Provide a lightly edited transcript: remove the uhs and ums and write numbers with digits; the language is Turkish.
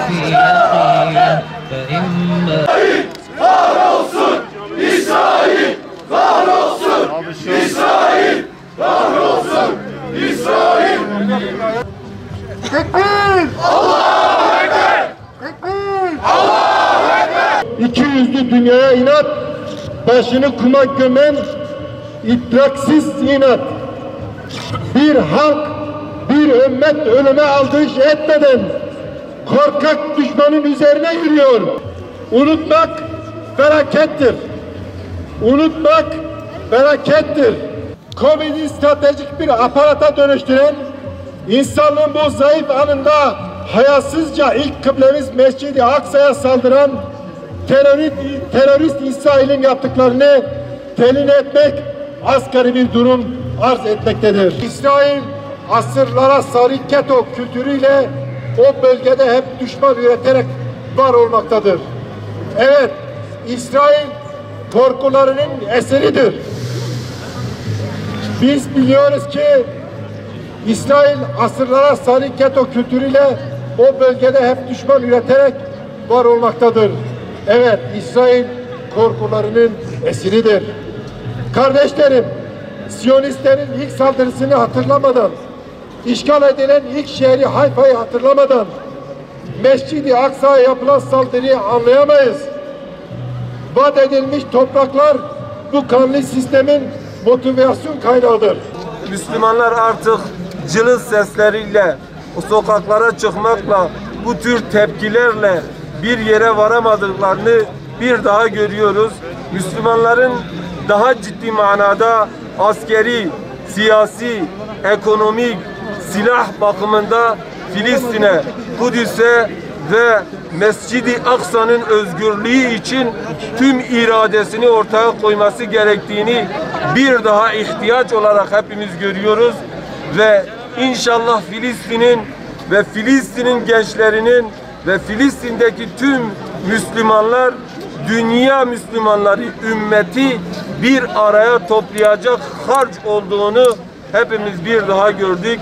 في يقين فإما kahrolsun İsrail, kahrolsun İsrail, kahrolsun İsrail. Tekbir! Allahu Ekber! Tekbir! Allahu Ekber! İki yüzlü dünyaya inat, başını kuma gömen idraksiz inat. Bir halk, bir ümmet ölüme aldırış etmeden korkak düşmanın üzerine yürüyor. Unutmak felakettir. Unutmak felakettir. Covid'i stratejik bir aparata dönüştüren, insanlığın bu zayıf anında hayasızca ilk kıblemiz Mescid-i Aksa'ya saldıran terörist İsrail'in yaptıklarını telin etmek asgari bir durum arz etmektedir. İsrail asırlara sarı keto kültürüyle o bölgede hep düşman üreterek var olmaktadır. Evet, İsrail korkularının eseridir. Biz biliyoruz ki İsrail asırlara sarı keto kültürüyle o bölgede hep düşman üreterek var olmaktadır. Evet, İsrail korkularının esiridir. Kardeşlerim, Siyonistlerin ilk saldırısını hatırlamadan, işgal edilen ilk şehri Hayfa'yı hatırlamadan, Mescid-i Aksa'ya yapılan saldırıyı anlayamayız. Vaat edilmiş topraklar bu kanlı sistemin motivasyon kaynağıdır. Müslümanlar artık cılız sesleriyle, o sokaklara çıkmakla, bu tür tepkilerle bir yere varamadıklarını bir daha görüyoruz. Müslümanların daha ciddi manada askeri, siyasi, ekonomik, silah bakımında Filistin'e, Kudüs'e ve Mescid-i Aksa'nın özgürlüğü için tüm iradesini ortaya koyması gerektiğini bir daha ihtiyaç olarak hepimiz görüyoruz ve inşallah Filistin'in gençlerinin ve Filistin'deki tüm Müslümanlar, dünya Müslümanları, ümmeti bir araya toplayacak harç olduğunu hepimiz bir daha gördük.